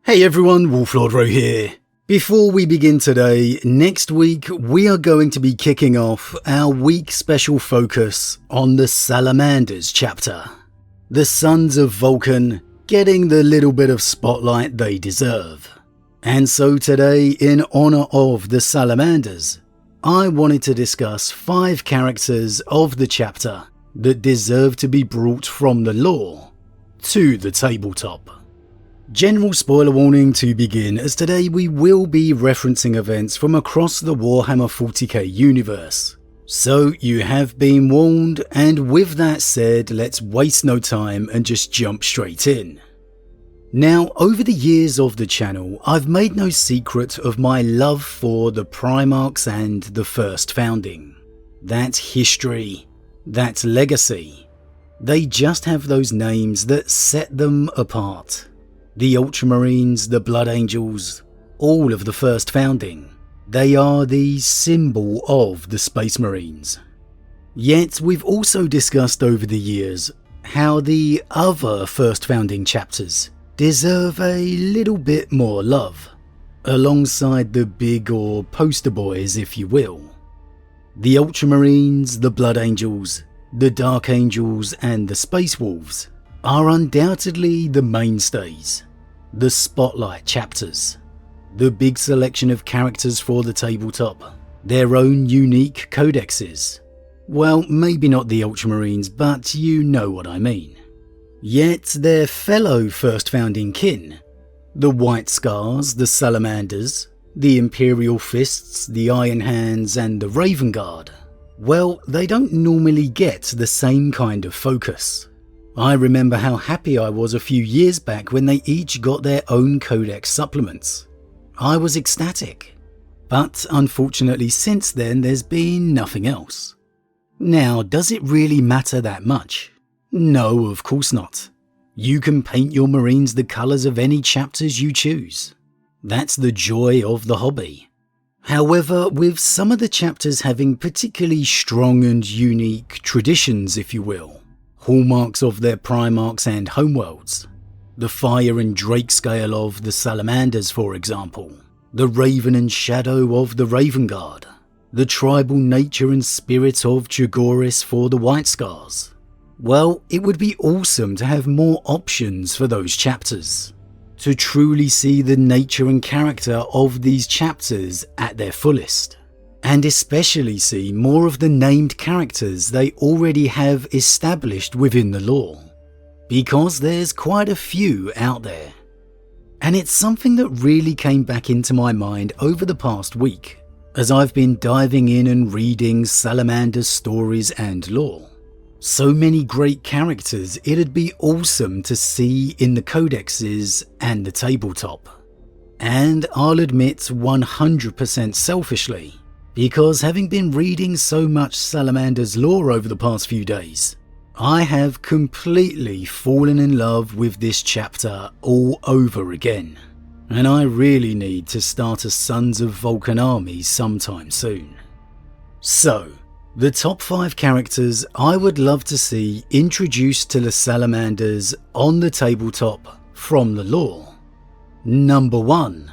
Hey everyone, Wolf Lord Rho here. Before we begin today, next week we are going to be kicking off our week special focus on the Salamanders chapter. The Sons of Vulcan getting the little bit of spotlight they deserve. And so today, in honour of the Salamanders, I wanted to discuss 5 characters of the chapter that deserve to be brought from the lore to the tabletop. General spoiler warning to begin, as today we will be referencing events from across the Warhammer 40k universe. So you have been warned, and with that said, let's waste no time and just jump straight in. Now, over the years of the channel, I've made no secret of my love for the Primarchs and the First Founding. That's history, that's legacy. They just have those names that set them apart. The Ultramarines, the Blood Angels, all of the First Founding. They are the symbol of the Space Marines. Yet we've also discussed over the years how the other First Founding chapters deserve a little bit more love, alongside the big or poster boys if you will. The Ultramarines, the Blood Angels, the Dark Angels and the Space Wolves are undoubtedly the mainstays. The spotlight chapters, the big selection of characters for the tabletop, their own unique codexes. Well, maybe not the Ultramarines, but you know what I mean. Yet their fellow First Founding kin, the White Scars, the Salamanders, the Imperial Fists, the Iron Hands and the Raven Guard, well, they don't normally get the same kind of focus. I remember how happy I was a few years back when they each got their own codex supplements. I was ecstatic. But unfortunately since then there's been nothing else. Now, does it really matter that much? No, of course not. You can paint your Marines the colours of any chapters you choose. That's the joy of the hobby. However, with some of the chapters having particularly strong and unique traditions, if you will, hallmarks of their Primarchs and homeworlds, the fire and drake scale of the Salamanders for example, the raven and shadow of the Raven Guard, the tribal nature and spirit of Jagoris for the White Scars. Well, it would be awesome to have more options for those chapters, to truly see the nature and character of these chapters at their fullest. And especially see more of the named characters they already have established within the lore, because there's quite a few out there. And it's something that really came back into my mind over the past week, as I've been diving in and reading Salamander's stories and lore. So many great characters it'd be awesome to see in the codexes and the tabletop. And I'll admit 100% selfishly, because having been reading so much Salamander's lore over the past few days, I have completely fallen in love with this chapter all over again, and I really need to start a Sons of Vulcan army sometime soon. So, the top 5 characters I would love to see introduced to the Salamanders on the tabletop from the lore. Number 1.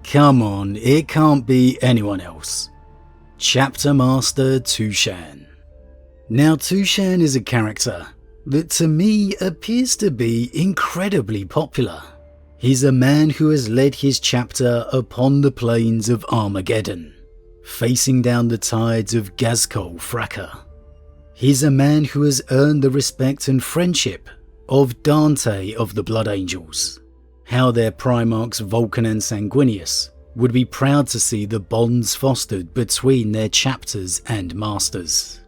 Come on, it can't be anyone else. Chapter Master Tushan. Now, Tushan is a character that to me appears to be incredibly popular. He's a man who has led his chapter upon the plains of Armageddon, facing down the tides of Gazkol Fracka. He's a man who has earned the respect and friendship of Dante of the Blood Angels, how their Primarchs Vulcan and Sanguinius would be proud to see the bonds fostered between their chapters and masters.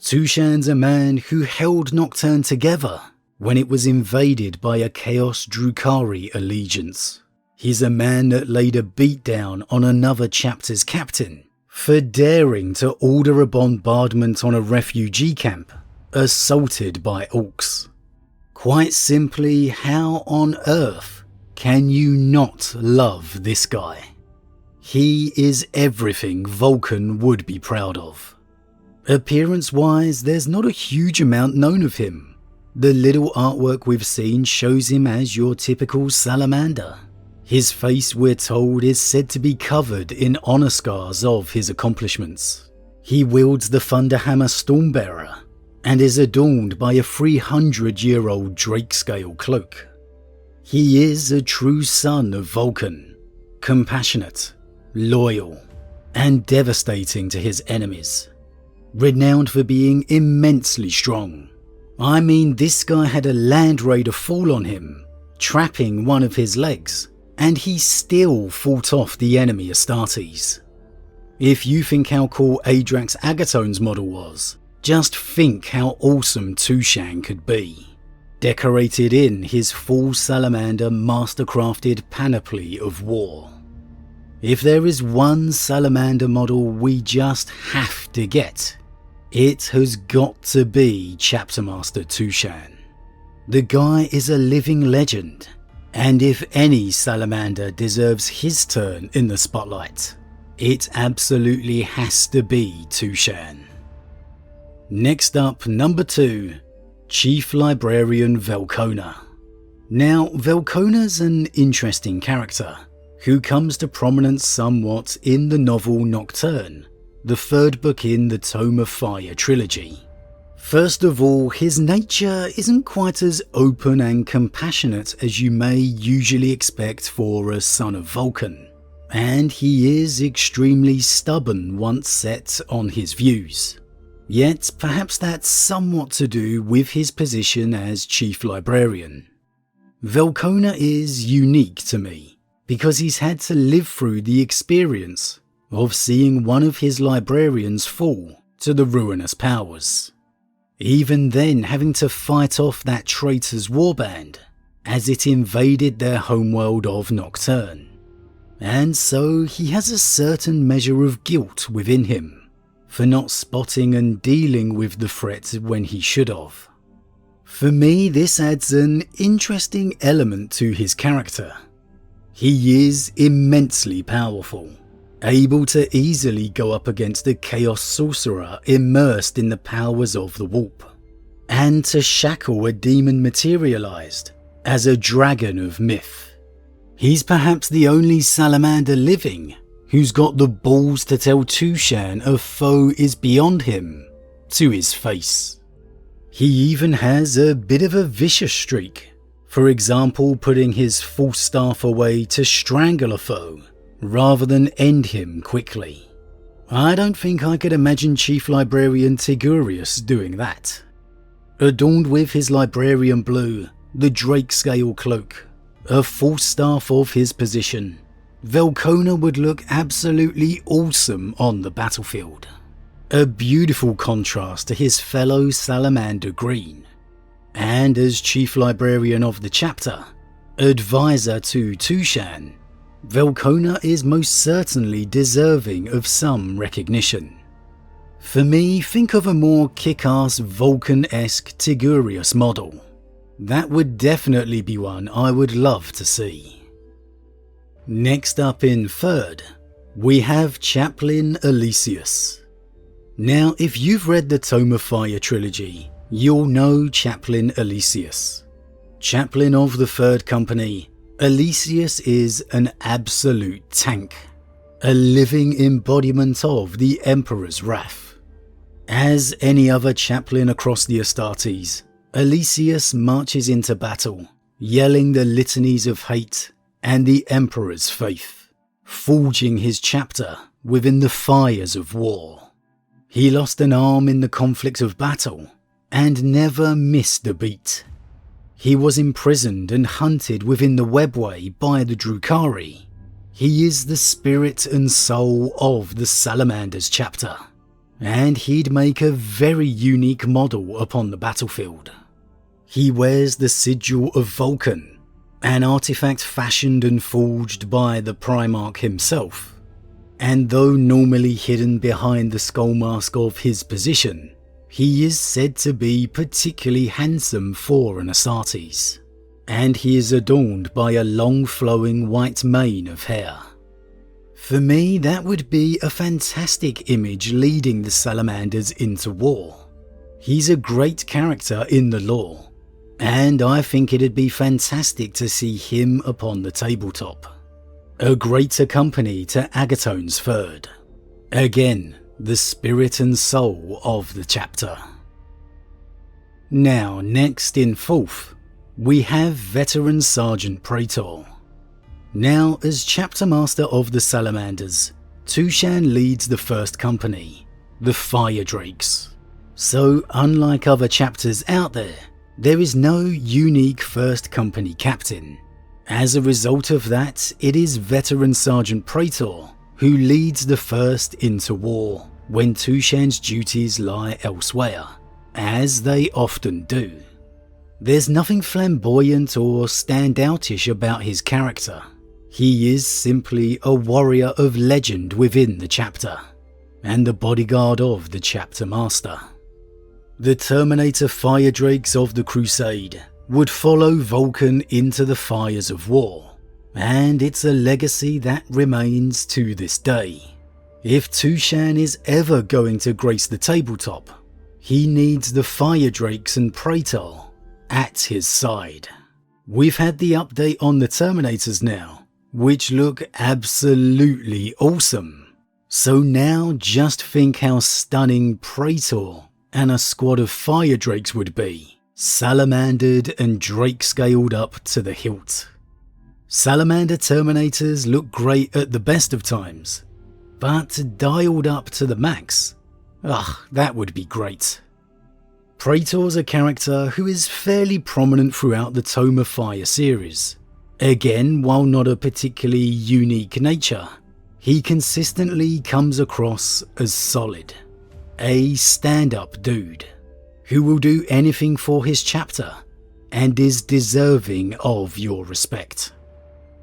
Tushan's a man who held Nocturne together when it was invaded by a Chaos Drukari allegiance. He's a man that laid a beatdown on another chapter's captain for daring to order a bombardment on a refugee camp assaulted by orcs. Quite simply, how on earth can you not love this guy? He is everything Vulcan would be proud of. Appearance-wise, there's not a huge amount known of him. The little artwork we've seen shows him as your typical salamander. His face, we're told, is said to be covered in honour scars of his accomplishments. He wields the Thunderhammer Stormbearer and is adorned by a 300-year-old drake-scale cloak. He is a true son of Vulcan, compassionate, loyal, and devastating to his enemies. Renowned for being immensely strong. I mean, this guy had a Land Raider fall on him, trapping one of his legs, and he still fought off the enemy Astartes. If you think how cool Adrax Agatone's model was, just think how awesome Tushan could be, decorated in his full Salamander mastercrafted panoply of war. If there is one Salamander model we just have to get, it has got to be Chapter Master Tushan. The guy is a living legend, and if any Salamander deserves his turn in the spotlight, it absolutely has to be Tushan. Next up, number 2, Chief Librarian Velkona. Now, Velkona's an interesting character, who comes to prominence somewhat in the novel Nocturne, the third book in the Tome of Fire trilogy. First of all, his nature isn't quite as open and compassionate as you may usually expect for a son of Vulcan, and he is extremely stubborn once set on his views. Yet perhaps that's somewhat to do with his position as Chief Librarian. Velkona is unique to me, because he's had to live through the experience of seeing one of his librarians fall to the ruinous powers. Even then having to fight off that traitor's warband as it invaded their homeworld of Nocturne. And so he has a certain measure of guilt within him for not spotting and dealing with the threat when he should have. For me, this adds an interesting element to his character. He is immensely powerful, able to easily go up against a chaos sorcerer immersed in the powers of the warp, and to shackle a demon materialized as a dragon of myth. He's perhaps the only salamander living who's got the balls to tell Tushan a foe is beyond him to his face. He even has a bit of a vicious streak, for example putting his false staff away to strangle a foe rather than end him quickly. I don't think I could imagine Chief Librarian Tigurius doing that. Adorned with his librarian blue, the drake scale cloak, a false staff of his position, Velkona would look absolutely awesome on the battlefield. A beautiful contrast to his fellow Salamander Green. And as Chief Librarian of the chapter, advisor to Tushan, Velkona is most certainly deserving of some recognition. For me, think of a more kick-ass Vulcan-esque Tigurius model. That would definitely be one I would love to see. Next up in third, we have Chaplain Elysius. Now, if you've read the Tome of Fire trilogy, you'll know Chaplain Elysius. Chaplain of the Third Company, Elysius is an absolute tank, a living embodiment of the Emperor's wrath. As any other chaplain across the Astartes, Elysius marches into battle, yelling the litanies of hate and the Emperor's faith, forging his chapter within the fires of war. He lost an arm in the conflict of battle and never missed a beat. He was imprisoned and hunted within the webway by the Drukhari. He is the spirit and soul of the Salamanders chapter, and he'd make a very unique model upon the battlefield. He wears the sigil of Vulcan, an artifact fashioned and forged by the Primarch himself, and though normally hidden behind the skull mask of his position, he is said to be particularly handsome for an Astartes, and he is adorned by a long flowing white mane of hair. For me, that would be a fantastic image leading the Salamanders into war. He's a great character in the lore, and I think it'd be fantastic to see him upon the tabletop. A greater company to Agatone's third. Again, the spirit and soul of the chapter. Now, next in fourth, we have Veteran Sergeant Praetor. Now, as chapter master of the Salamanders, Tushan leads the first company, the Fire Drakes. So, unlike other chapters out there is no unique first company captain. As a result of that, it is Veteran Sergeant Praetor who leads the first into war when Tushan's duties lie elsewhere, as they often do. There's nothing flamboyant or standoutish about his character. He is simply a warrior of legend within the chapter, and the bodyguard of the chapter master. The Terminator Fire Drakes of the Crusade would follow Vulcan into the fires of war, and it's a legacy that remains to this day. If Tushan is ever going to grace the tabletop, he needs the Fire Drakes and Praetor at his side. We've had the update on the Terminators now, which look absolutely awesome. So now just think how stunning Praetor and a squad of Fire Drakes would be, salamandered and Drake scaled up to the hilt. Salamander Terminators look great at the best of times, but dialed up to the max, that would be great. Praetor's a character who is fairly prominent throughout the Tome of Fire series. Again, while not a particularly unique nature, he consistently comes across as solid. A stand-up dude who will do anything for his chapter and is deserving of your respect.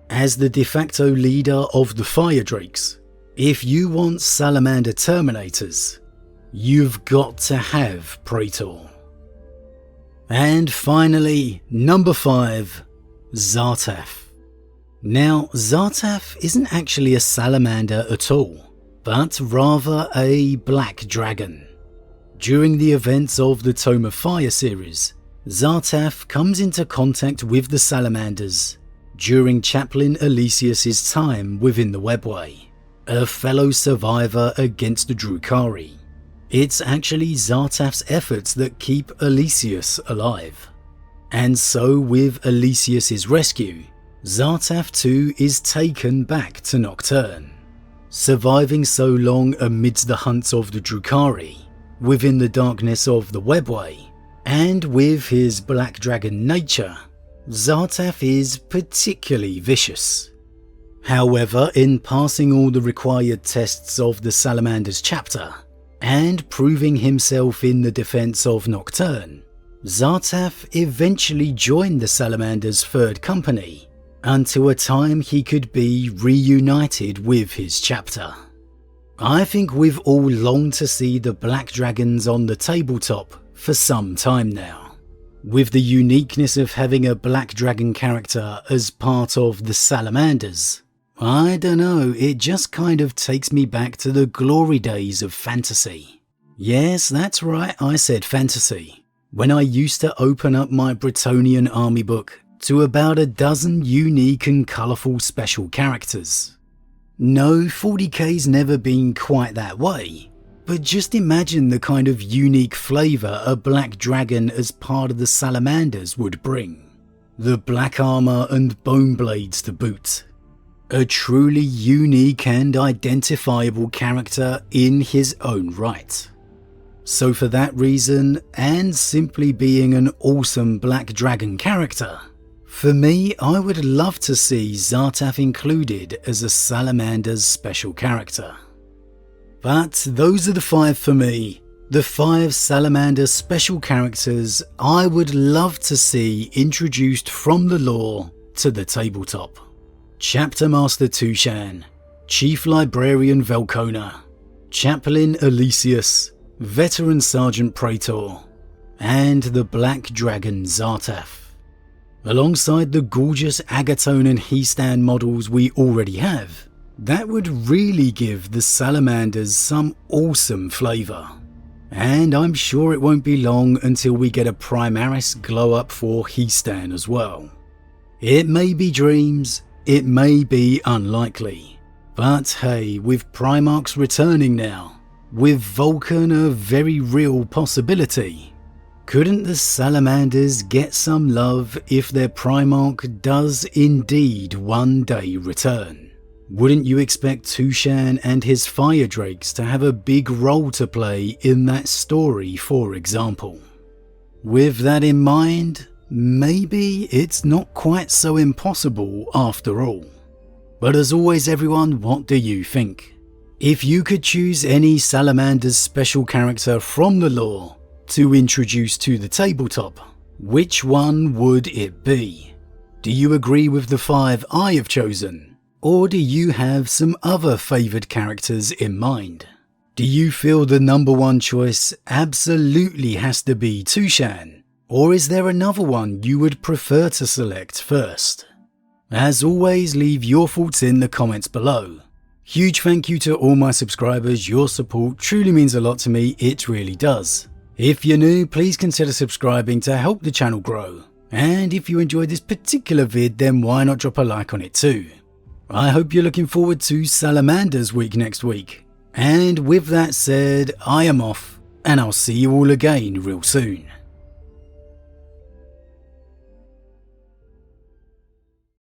As the de facto leader of the Fire Drakes, if you want Salamander Terminators, you've got to have Praetor. And finally, number 5, Zartaf. Now, Zartaf isn't actually a salamander at all, but rather a black dragon. During the events of the Tome of Fire series, Zartaf comes into contact with the Salamanders during Chaplain Elysius's time within the Webway, a fellow survivor against the Drukhari. It's actually Zartaf's efforts that keep Elysius alive. And so with Elysius's rescue, Zartaf too is taken back to Nocturne. Surviving so long amidst the hunts of the Drukhari, within the darkness of the Webway, and with his black dragon nature, Zartaf is particularly vicious. However, in passing all the required tests of the Salamanders chapter, and proving himself in the defense of Nocturne, Zartaf eventually joined the Salamanders' third company, until a time he could be reunited with his chapter. I think we've all longed to see the Black Dragons on the tabletop for some time now. With the uniqueness of having a Black Dragon character as part of the Salamanders, I don't know, it just kind of takes me back to the glory days of fantasy. Yes, that's right, I said fantasy. When I used to open up my Bretonnian army book to about a dozen unique and colourful special characters. No, 40k's never been quite that way, but just imagine the kind of unique flavour a black dragon as part of the Salamanders would bring. The black armour and bone blades to boot. A truly unique and identifiable character in his own right. So for that reason, and simply being an awesome black dragon character, for me, I would love to see Zartaf included as a Salamander's special character. But those are the 5 for me, the 5 Salamander special characters I would love to see introduced from the lore to the tabletop. Chapter Master Tushan, Chief Librarian Velkona, Chaplain Elysius, Veteran Sergeant Praetor, and the Black Dragon Zartaf. Alongside the gorgeous Agatone and Heastan models we already have, that would really give the Salamanders some awesome flavour. And I'm sure it won't be long until we get a Primaris glow up for Heastan as well. It may be dreams, It may be unlikely, but hey, with Primarchs returning now, with Vulcan a very real possibility, couldn't the Salamanders get some love if their Primarch does indeed one day return? Wouldn't you expect Tushan and his Fire Drakes to have a big role to play in that story, for example? With that in mind, maybe it's not quite so impossible after all. But as always everyone, what do you think? If you could choose any Salamanders special character from the lore to introduce to the tabletop, which one would it be? Do you agree with the 5 I have chosen? Or do you have some other favoured characters in mind? Do you feel the number one choice absolutely has to be Tushan? Or is there another one you would prefer to select first? As always, leave your thoughts in the comments below. Huge thank you to all my subscribers, your support truly means a lot to me, it really does. If you're new, please consider subscribing to help the channel grow. And if you enjoyed this particular vid, then why not drop a like on it too. I hope you're looking forward to Salamanders week next week. And with that said, I am off, and I'll see you all again real soon.